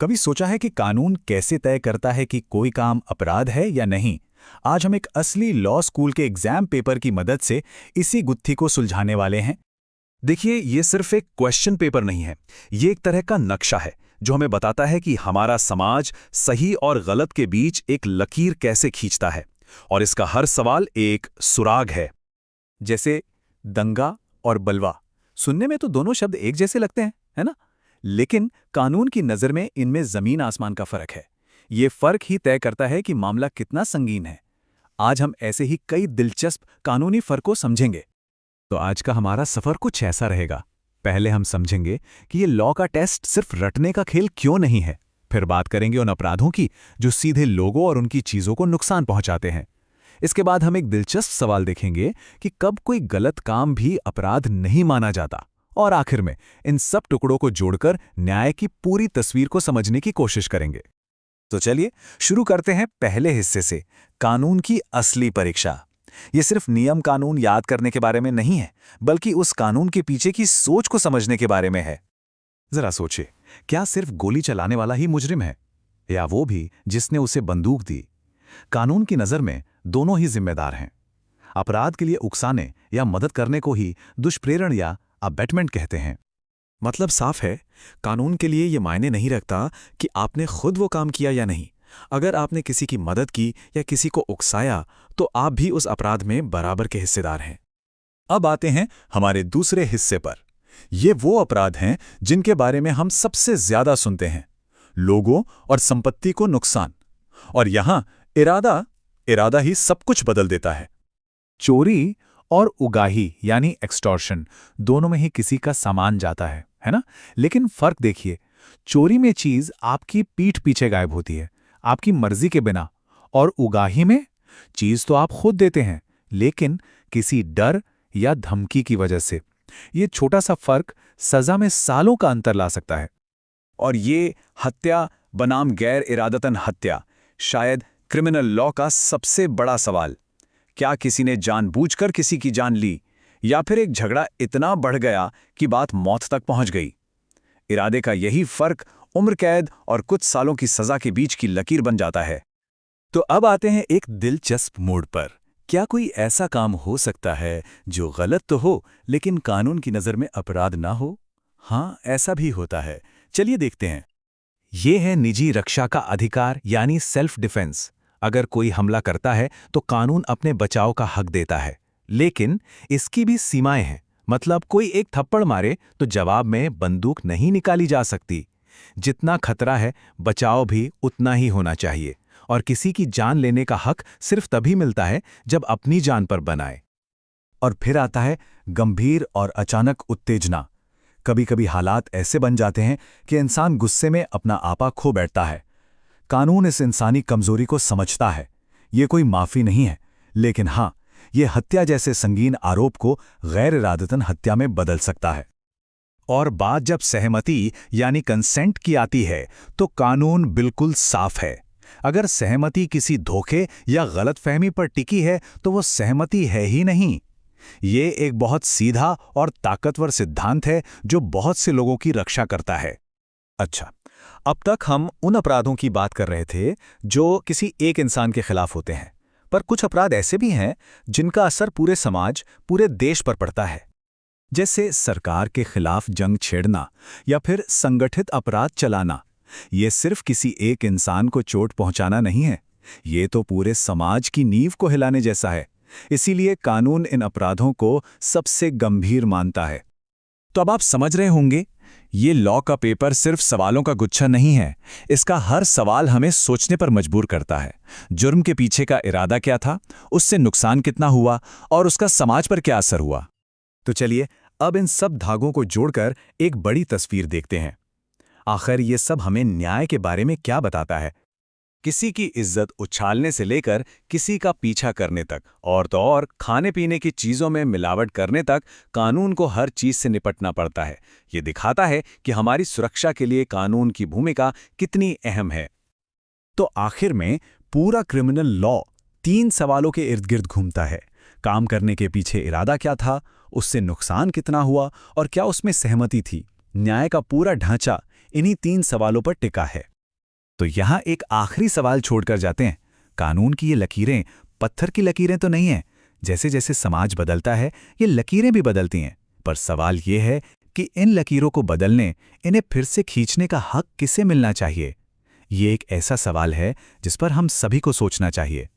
कभी सोचा है कि कानून कैसे तय करता है कि कोई काम अपराध है या नहीं? आज हम एक असली लॉ स्कूल के एग्जाम पेपर की मदद से इसी गुत्थी को सुलझाने वाले हैं। देखिए, ये सिर्फ एक क्वेश्चन पेपर नहीं है। ये एक तरह का नक्शा है जो हमें बताता है कि हमारा समाज सही और गलत के बीच एक लकीर कैसे खींचता है। और इसका हर सवाल एक सुराग है। जैसे दंगा और बलवा, सुनने में तो दोनों शब्द एक जैसे लगते हैं, है ना? लेकिन कानून की नज़र में इनमें ज़मीन आसमान का फ़र्क है। ये फ़र्क ही तय करता है कि मामला कितना संगीन है। आज हम ऐसे ही कई दिलचस्प कानूनी फ़र्कों समझेंगे। तो आज का हमारा सफ़र कुछ ऐसा रहेगा। पहले हम समझेंगे कि ये लॉ का टेस्ट सिर्फ रटने का खेल क्यों नहीं है। फिर बात करेंगे उन अपराधों की जो सीधे लोगों और उनकी चीज़ों को नुकसान पहुंचाते हैं। इसके बाद हम एक दिलचस्प सवाल देखेंगे कि कब कोई गलत काम भी अपराध नहीं माना जाता। और आखिर में इन सब टुकड़ों को जोड़कर न्याय की पूरी तस्वीर को समझने की कोशिश करेंगे। तो चलिए शुरू करते हैं पहले हिस्से से, कानून की असली परीक्षा। ये सिर्फ नियम कानून याद करने के बारे में नहीं है, बल्कि उस कानून के पीछे की सोच को समझने के बारे में है। जरा सोचिए, क्या सिर्फ गोली चलाने वाला ही मुजरिम है, या वो भी जिसने उसे बंदूक दी? कानून की नज़र में दोनों ही जिम्मेदार हैं। अपराध के लिए उकसाने या मदद करने को ही दुष्प्रेरण या अबेटमेंट कहते हैं। मतलब साफ है, कानून के लिए ये मायने नहीं रखता कि आपने खुद वो काम किया या नहीं। अगर आपने किसी की मदद की या किसी को उकसाया, तो आप भी उस अपराध में बराबर के हिस्सेदार हैं। अब आते हैं हमारे दूसरे हिस्से पर। ये वो अपराध हैं जिनके बारे में हम सबसे ज्यादा सुनते हैं, लोगों और संपत्ति को नुकसान। और यहां इरादा ही सब कुछ बदल देता है। चोरी और उगाही यानी एक्सटॉर्शन, दोनों में ही किसी का सामान जाता है ना? लेकिन फर्क देखिए, चोरी में चीज आपकी पीठ पीछे गायब होती है, आपकी मर्जी के बिना। और उगाही में चीज तो आप खुद देते हैं, लेकिन किसी डर या धमकी की वजह से। ये छोटा सा फर्क सजा में सालों का अंतर ला सकता है। और ये हत्या बनाम गैर इरादतन हत्या, शायद क्रिमिनल लॉ का सबसे बड़ा सवाल। क्या किसी ने जानबूझकर किसी की जान ली, या फिर एक झगड़ा इतना बढ़ गया कि बात मौत तक पहुंच गई? इरादे का यही फर्क उम्र कैद और कुछ सालों की सजा के बीच की लकीर बन जाता है। तो अब आते हैं एक दिलचस्प मोड़ पर। क्या कोई ऐसा काम हो सकता है जो गलत तो हो, लेकिन कानून की नज़र में अपराध ना हो? हाँ, ऐसा भी होता है। चलिए देखते हैं। ये है निजी रक्षा का अधिकार यानी सेल्फ डिफेंस। अगर कोई हमला करता है तो कानून अपने बचाव का हक देता है, लेकिन इसकी भी सीमाएं हैं। मतलब कोई एक थप्पड़ मारे तो जवाब में बंदूक नहीं निकाली जा सकती। जितना खतरा है, बचाव भी उतना ही होना चाहिए। और किसी की जान लेने का हक सिर्फ तभी मिलता है जब अपनी जान पर बनाए। और फिर आता है गंभीर और अचानक उत्तेजना। कभी कभी हालात ऐसे बन जाते हैं कि इंसान गुस्से में अपना आपा खो बैठता है। कानून इस इंसानी कमजोरी को समझता है। ये कोई माफी नहीं है, लेकिन हाँ, ये हत्या जैसे संगीन आरोप को गैर इरादतन हत्या में बदल सकता है। और बात जब सहमति यानी कंसेंट की आती है, तो कानून बिल्कुल साफ है। अगर सहमति किसी धोखे या गलतफहमी पर टिकी है, तो वो सहमति है ही नहीं। ये एक बहुत सीधा और ताकतवर सिद्धांत है जो बहुत से लोगों की रक्षा करता है। अच्छा, अब तक हम उन अपराधों की बात कर रहे थे जो किसी एक इंसान के खिलाफ होते हैं, पर कुछ अपराध ऐसे भी हैं जिनका असर पूरे समाज, पूरे देश पर पड़ता है। जैसे सरकार के खिलाफ जंग छेड़ना या फिर संगठित अपराध चलाना। ये सिर्फ किसी एक इंसान को चोट पहुंचाना नहीं है, ये तो पूरे समाज की नींव को हिलाने जैसा है। इसीलिए कानून इन अपराधों को सबसे गंभीर मानता है। तो अब आप समझ रहे होंगे, ये लॉ का पेपर सिर्फ सवालों का गुच्छा नहीं है। इसका हर सवाल हमें सोचने पर मजबूर करता है। जुर्म के पीछे का इरादा क्या था, उससे नुकसान कितना हुआ, और उसका समाज पर क्या असर हुआ। तो चलिए अब इन सब धागों को जोड़कर एक बड़ी तस्वीर देखते हैं। आखिर ये सब हमें न्याय के बारे में क्या बताता है? किसी की इज्जत उछालने से लेकर किसी का पीछा करने तक, और तो और खाने पीने की चीजों में मिलावट करने तक, कानून को हर चीज से निपटना पड़ता है। ये दिखाता है कि हमारी सुरक्षा के लिए कानून की भूमिका कितनी अहम है। तो आखिर में पूरा क्रिमिनल लॉ 3 सवालों के इर्द गिर्द घूमता है। काम करने के पीछे इरादा क्या था, उससे नुकसान कितना हुआ, और क्या उसमें सहमति थी। न्याय का पूरा ढांचा इन्हीं 3 सवालों पर टिका है। तो यहाँ एक आखिरी सवाल छोड़कर जाते हैं। कानून की ये लकीरें पत्थर की लकीरें तो नहीं हैं। जैसे जैसे समाज बदलता है, ये लकीरें भी बदलती हैं। पर सवाल ये है कि इन लकीरों को बदलने, इन्हें फिर से खींचने का हक किसे मिलना चाहिए? ये एक ऐसा सवाल है जिस पर हम सभी को सोचना चाहिए।